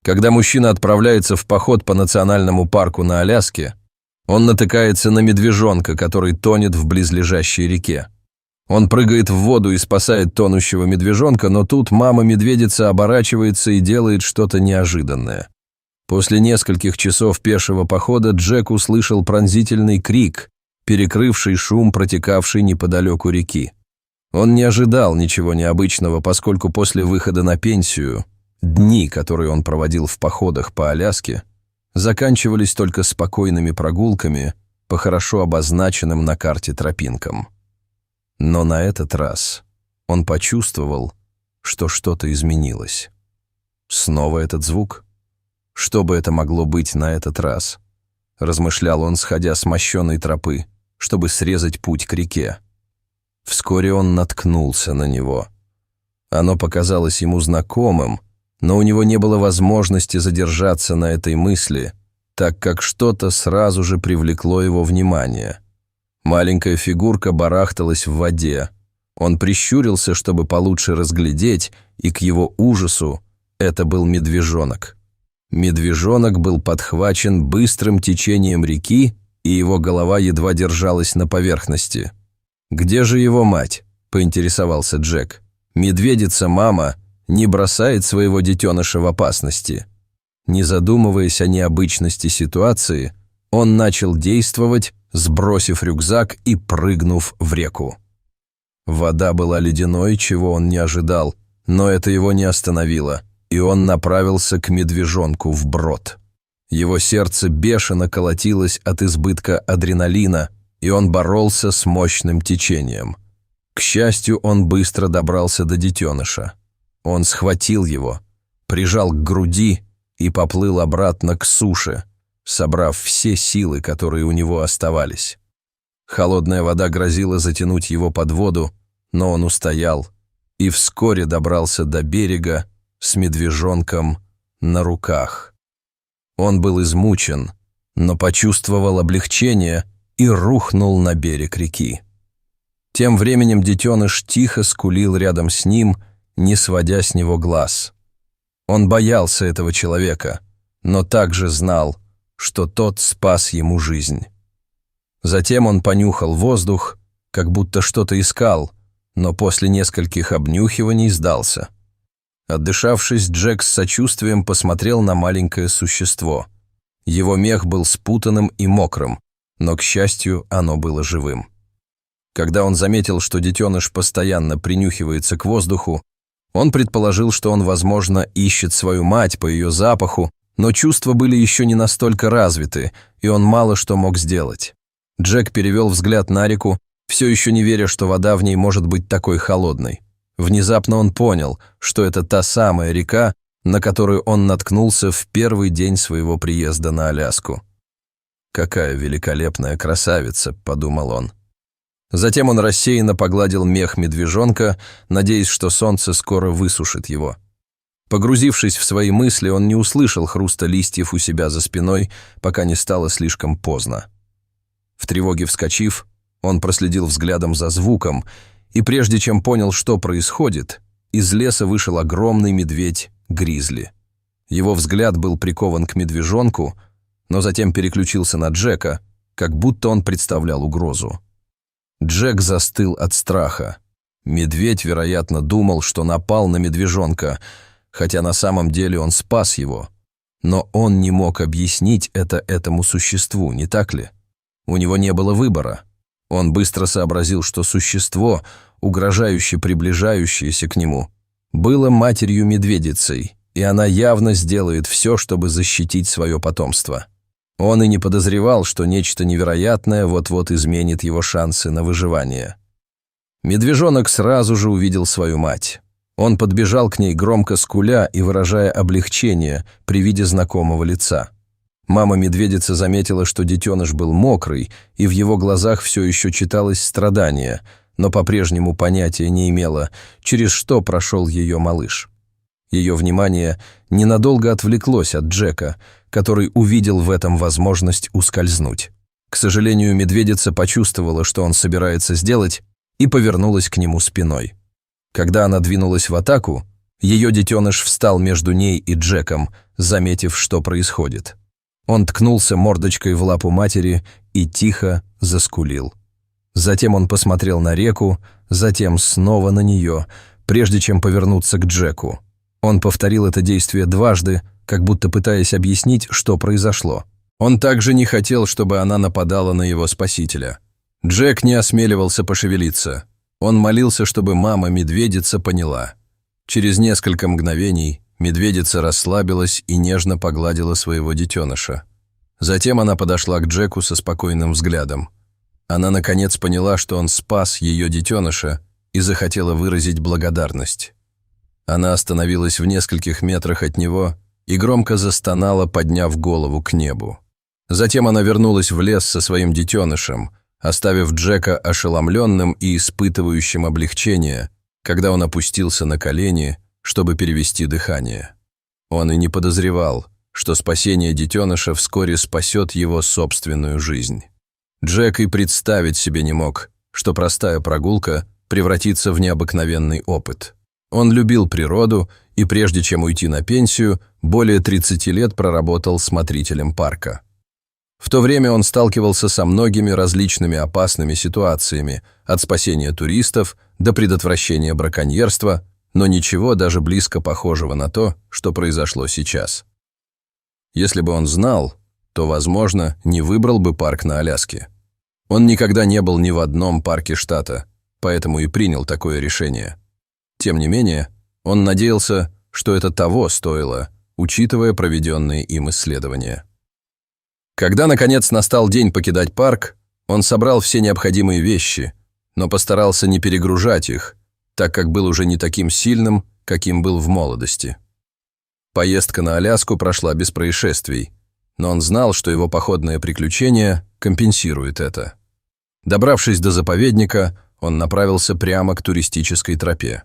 Когда мужчина отправляется в поход по национальному парку на Аляске, он натыкается на медвежонка, который тонет в близлежащей реке. Он прыгает в воду и спасает тонущего медвежонка, но тут мама-медведица оборачивается и делает что-то неожиданное. После нескольких часов пешего похода Джек услышал пронзительный крик, перекрывший шум, протекавший неподалеку реки. Он не ожидал ничего необычного, поскольку после выхода на пенсию дни, которые он проводил в походах по Аляске, заканчивались только спокойными прогулками по хорошо обозначенным на карте тропинкам. Но на этот раз он почувствовал, что что-то изменилось. Снова этот звук? Что бы это могло быть на этот раз? Размышлял он, сходя с мощенной тропы, чтобы срезать путь к реке. Вскоре он наткнулся на него. Оно показалось ему знакомым, но у него не было возможности задержаться на этой мысли, так как что-то сразу же привлекло его внимание. Маленькая фигурка барахталась в воде. Он прищурился, чтобы получше разглядеть, и к его ужасу это был медвежонок. Медвежонок был подхвачен быстрым течением реки, и его голова едва держалась на поверхности. «Где же его мать?» – поинтересовался Джек. «Медведица-мама не бросает своего детеныша в опасности». Не задумываясь о необычности ситуации, он начал действовать, сбросив рюкзак и прыгнув в реку. Вода была ледяной, чего он не ожидал, но это его не остановило, и он направился к медвежонку вброд. Его сердце бешено колотилось от избытка адреналина, и он боролся с мощным течением. К счастью, он быстро добрался до детеныша. Он схватил его, прижал к груди и поплыл обратно к суше, собрав все силы, которые у него оставались. Холодная вода грозила затянуть его под воду, но он устоял и вскоре добрался до берега с медвежонком на руках. Он был измучен, но почувствовал облегчение и рухнул на берег реки. Тем временем детеныш тихо скулил рядом с ним, не сводя с него глаз. Он боялся этого человека, но также знал, что тот спас ему жизнь. Затем он понюхал воздух, как будто что-то искал, но после нескольких обнюхиваний сдался. Отдышавшись, Джек с сочувствием посмотрел на маленькое существо. Его мех был спутанным и мокрым, но, к счастью, оно было живым. Когда он заметил, что детеныш постоянно принюхивается к воздуху, он предположил, что он, возможно, ищет свою мать по ее запаху, но чувства были еще не настолько развиты, и он мало что мог сделать. Джек перевел взгляд на реку, все еще не веря, что вода в ней может быть такой холодной. Внезапно он понял, что это та самая река, на которую он наткнулся в первый день своего приезда на Аляску. «Какая великолепная красавица», — подумал он. Затем он рассеянно погладил мех медвежонка, надеясь, что солнце скоро высушит его. Погрузившись в свои мысли, он не услышал хруста листьев у себя за спиной, пока не стало слишком поздно. В тревоге вскочив, он проследил взглядом за звуком, и прежде чем понял, что происходит, из леса вышел огромный медведь-гризли. Его взгляд был прикован к медвежонку, но затем переключился на Джека, как будто он представлял угрозу. Джек застыл от страха. Медведь, вероятно, думал, что напал на медвежонка, хотя на самом деле он спас его. Но он не мог объяснить это этому существу, не так ли? У него не было выбора. Он быстро сообразил, что существо, угрожающе приближающееся к нему, было матерью-медведицей, и она явно сделает все, чтобы защитить свое потомство. Он и не подозревал, что нечто невероятное вот-вот изменит его шансы на выживание. Медвежонок сразу же увидел свою мать. Он подбежал к ней, громко скуля и выражая облегчение при виде знакомого лица. Мама-медведица заметила, что детеныш был мокрый, и в его глазах все еще читалось страдание, но по-прежнему понятия не имела, через что прошел ее малыш. Ее внимание ненадолго отвлеклось от Джека, который увидел в этом возможность ускользнуть. К сожалению, медведица почувствовала, что он собирается сделать, и повернулась к нему спиной. Когда она двинулась в атаку, ее детеныш встал между ней и Джеком, заметив, что происходит. Он ткнулся мордочкой в лапу матери и тихо заскулил. Затем он посмотрел на реку, затем снова на нее, прежде чем повернуться к Джеку. Он повторил это действие дважды, как будто пытаясь объяснить, что произошло. Он также не хотел, чтобы она нападала на его спасителя. Джек не осмеливался пошевелиться. Он молился, чтобы мама-медведица поняла. Через несколько мгновений медведица расслабилась и нежно погладила своего детеныша. Затем она подошла к Джеку со спокойным взглядом. Она наконец поняла, что он спас ее детеныша, и захотела выразить благодарность. Она остановилась в нескольких метрах от него и громко застонала, подняв голову к небу. Затем она вернулась в лес со своим детенышем, оставив Джека ошеломленным и испытывающим облегчение, когда он опустился на колени, чтобы перевести дыхание. Он и не подозревал, что спасение детеныша вскоре спасет его собственную жизнь. Джек и представить себе не мог, что простая прогулка превратится в необыкновенный опыт. Он любил природу и, прежде чем уйти на пенсию, более 30 лет проработал смотрителем парка. В то время он сталкивался со многими различными опасными ситуациями, от спасения туристов до предотвращения браконьерства, но ничего даже близко похожего на то, что произошло сейчас. Если бы он знал, то, возможно, не выбрал бы парк на Аляске. Он никогда не был ни в одном парке штата, поэтому и принял такое решение. Тем не менее, он надеялся, что это того стоило, учитывая проведенные им исследования. Когда, наконец, настал день покидать парк, он собрал все необходимые вещи, но постарался не перегружать их, так как был уже не таким сильным, каким был в молодости. Поездка на Аляску прошла без происшествий, но он знал, что его походное приключение компенсирует это. Добравшись до заповедника, он направился прямо к туристической тропе.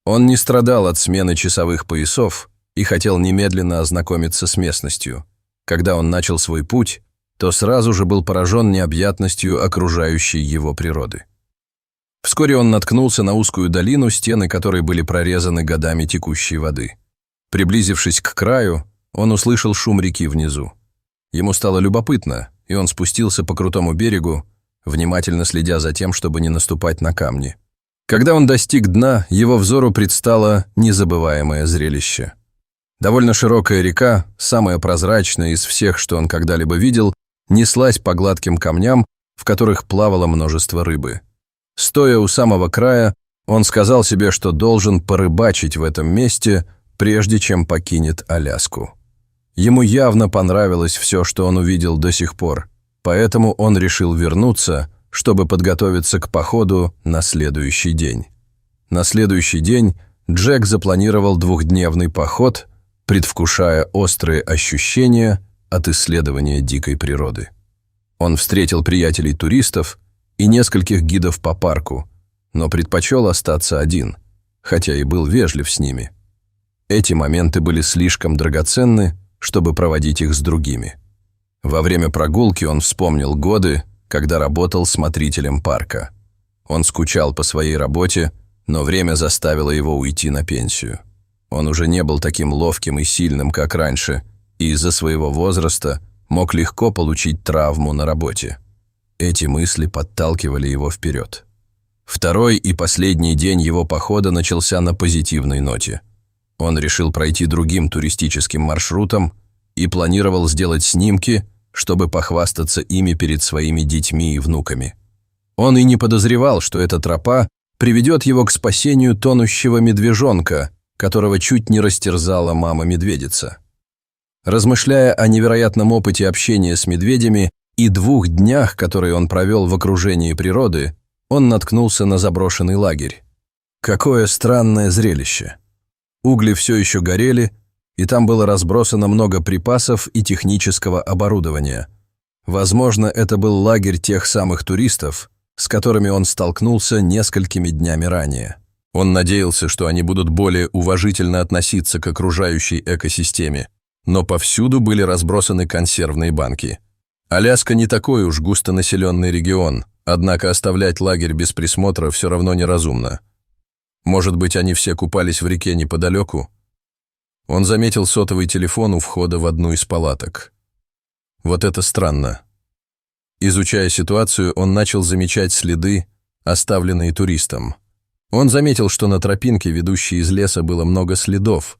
Он не страдал от смены часовых поясов и хотел немедленно ознакомиться с местностью. Когда он начал свой путь, то сразу же был поражен необъятностью окружающей его природы. Вскоре он наткнулся на узкую долину, стены которой были прорезаны годами текущей воды. Приблизившись к краю, он услышал шум реки внизу. Ему стало любопытно, и он спустился по крутому берегу, внимательно следя за тем, чтобы не наступать на камни. Когда он достиг дна, его взору предстало незабываемое зрелище. Довольно широкая река, самая прозрачная из всех, что он когда-либо видел, неслась по гладким камням, в которых плавало множество рыбы. Стоя у самого края, он сказал себе, что должен порыбачить в этом месте, прежде чем покинет Аляску. Ему явно понравилось все, что он увидел до сих пор, поэтому он решил вернуться, чтобы подготовиться к походу на следующий день. На следующий день Джек запланировал двухдневный поход, предвкушая острые ощущения от исследования дикой природы. Он встретил приятелей-туристов и нескольких гидов по парку, но предпочел остаться один, хотя и был вежлив с ними. Эти моменты были слишком драгоценны, чтобы проводить их с другими. Во время прогулки он вспомнил годы, когда работал смотрителем парка. Он скучал по своей работе, но время заставило его уйти на пенсию. Он уже не был таким ловким и сильным, как раньше, и из-за своего возраста мог легко получить травму на работе. Эти мысли подталкивали его вперед. Второй и последний день его похода начался на позитивной ноте. Он решил пройти другим туристическим маршрутом и планировал сделать снимки, чтобы похвастаться ими перед своими детьми и внуками. Он и не подозревал, что эта тропа приведет его к спасению тонущего медвежонка, которого чуть не растерзала мама-медведица. Размышляя о невероятном опыте общения с медведями и 2 днях, которые он провел в окружении природы, он наткнулся на заброшенный лагерь. Какое странное зрелище! Угли все еще горели, и там было разбросано много припасов и технического оборудования. Возможно, это был лагерь тех самых туристов, с которыми он столкнулся несколькими днями ранее. Он надеялся, что они будут более уважительно относиться к окружающей экосистеме, но повсюду были разбросаны консервные банки. Аляска не такой уж густонаселенный регион, однако оставлять лагерь без присмотра все равно неразумно. Может быть, они все купались в реке неподалеку? Он заметил сотовый телефон у входа в одну из палаток. Вот это странно. Изучая ситуацию, он начал замечать следы, оставленные туристом. Он заметил, что на тропинке, ведущей из леса, было много следов,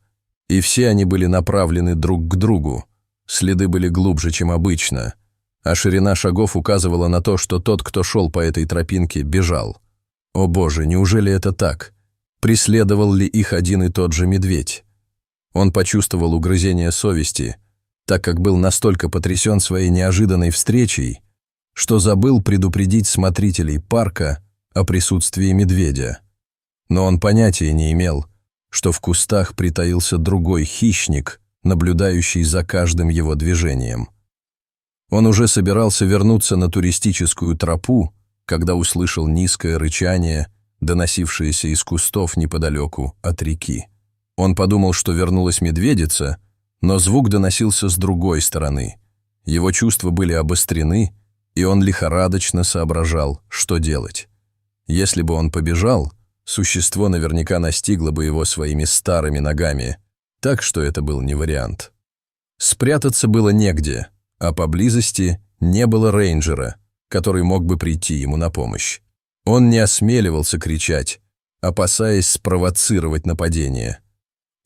и все они были направлены друг к другу. Следы были глубже, чем обычно, а ширина шагов указывала на то, что тот, кто шел по этой тропинке, бежал. О боже, неужели это так? Преследовал ли их один и тот же медведь? Он почувствовал угрызение совести, так как был настолько потрясен своей неожиданной встречей, что забыл предупредить смотрителей парка о присутствии медведя. Но он понятия не имел, что в кустах притаился другой хищник, наблюдающий за каждым его движением. Он уже собирался вернуться на туристическую тропу, когда услышал низкое рычание, доносившееся из кустов неподалеку от реки. Он подумал, что вернулась медведица, но звук доносился с другой стороны. Его чувства были обострены, и он лихорадочно соображал, что делать. Если бы он побежал, существо наверняка настигло бы его своими старыми ногами, так что это был не вариант. Спрятаться было негде, а поблизости не было рейнджера, который мог бы прийти ему на помощь. Он не осмеливался кричать, опасаясь спровоцировать нападение.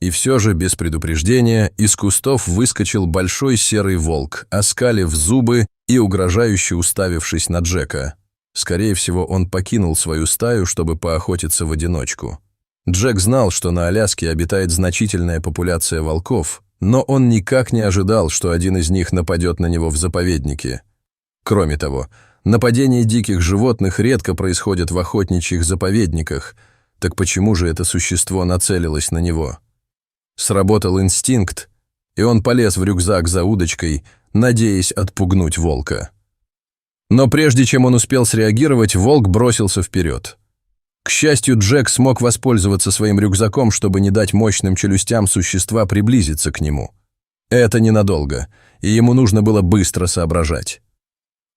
И все же, без предупреждения, из кустов выскочил большой серый волк, оскалив зубы и угрожающе уставившись на Джека. Скорее всего, он покинул свою стаю, чтобы поохотиться в одиночку. Джек знал, что на Аляске обитает значительная популяция волков, но он никак не ожидал, что один из них нападет на него в заповеднике. Кроме того, нападения диких животных редко происходят в охотничьих заповедниках, так почему же это существо нацелилось на него? Сработал инстинкт, и он полез в рюкзак за удочкой, надеясь отпугнуть волка. Но прежде чем он успел среагировать, волк бросился вперед. К счастью, Джек смог воспользоваться своим рюкзаком, чтобы не дать мощным челюстям существа приблизиться к нему. Это ненадолго, и ему нужно было быстро соображать.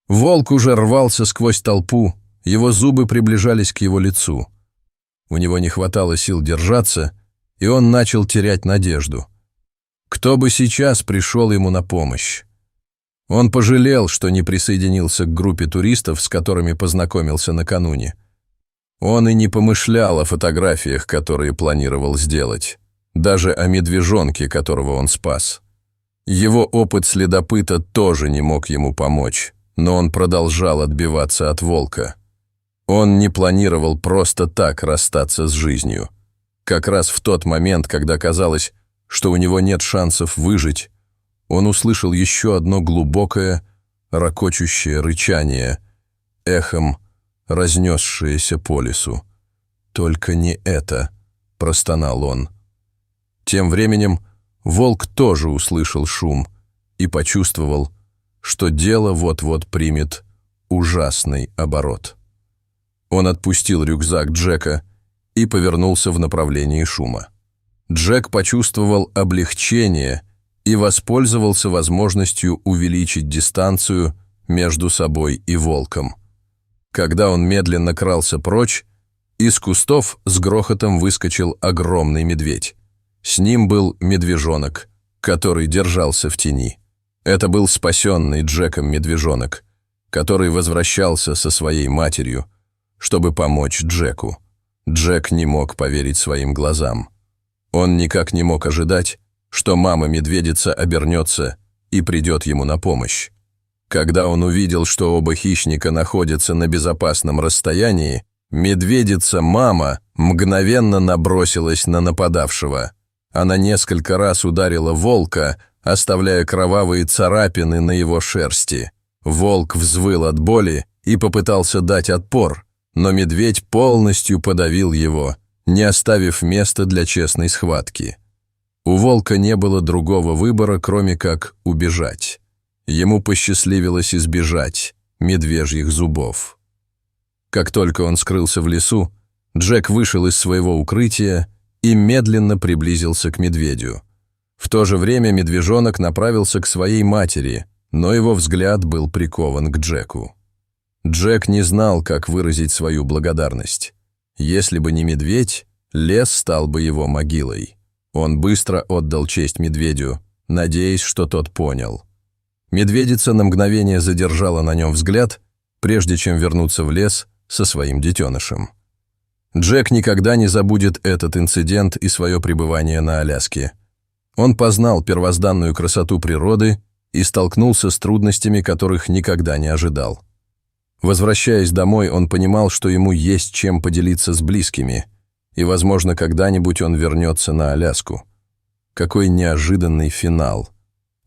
Волк уже рвался сквозь толпу, его зубы приближались к его лицу. У него не хватало сил держаться, и он начал терять надежду. Кто бы сейчас пришел ему на помощь? Он пожалел, что не присоединился к группе туристов, с которыми познакомился накануне. Он и не помышлял о фотографиях, которые планировал сделать, даже о медвежонке, которого он спас. Его опыт следопыта тоже не мог ему помочь, но он продолжал отбиваться от волка. Он не планировал просто так расстаться с жизнью. Как раз в тот момент, когда казалось, что у него нет шансов выжить, он услышал еще одно глубокое, ракочущее рычание, эхом разнесшееся по лесу. «Только не это», — простонал он. Тем временем волк тоже услышал шум и почувствовал, что дело вот-вот примет ужасный оборот. Он отпустил рюкзак Джека и повернулся в направлении шума. Джек почувствовал облегчение и воспользовался возможностью увеличить дистанцию между собой и волком. Когда он медленно крался прочь, из кустов с грохотом выскочил огромный медведь. С ним был медвежонок, который держался в тени. Это был спасенный Джеком медвежонок, который возвращался со своей матерью, чтобы помочь Джеку. Джек не мог поверить своим глазам. Он никак не мог ожидать, что мама-медведица обернется и придет ему на помощь. Когда он увидел, что оба хищника находятся на безопасном расстоянии, медведица-мама мгновенно набросилась на нападавшего. Она несколько раз ударила волка, оставляя кровавые царапины на его шерсти. Волк взвыл от боли и попытался дать отпор, но медведь полностью подавил его, не оставив места для честной схватки. У волка не было другого выбора, кроме как убежать. Ему посчастливилось избежать медвежьих зубов. Как только он скрылся в лесу, Джек вышел из своего укрытия и медленно приблизился к медведю. В то же время медвежонок направился к своей матери, но его взгляд был прикован к Джеку. Джек не знал, как выразить свою благодарность. Если бы не медведь, лес стал бы его могилой. Он быстро отдал честь медведю, надеясь, что тот понял. Медведица на мгновение задержала на нем взгляд, прежде чем вернуться в лес со своим детенышем. Джек никогда не забудет этот инцидент и свое пребывание на Аляске. Он познал первозданную красоту природы и столкнулся с трудностями, которых никогда не ожидал. Возвращаясь домой, он понимал, что ему есть чем поделиться с близкими, и, возможно, когда-нибудь он вернется на Аляску. Какой неожиданный финал!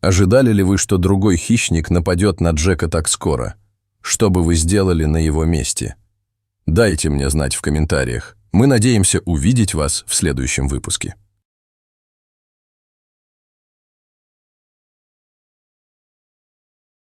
Ожидали ли вы, что другой хищник нападет на Джека так скоро? Что бы вы сделали на его месте? Дайте мне знать в комментариях. Мы надеемся увидеть вас в следующем выпуске.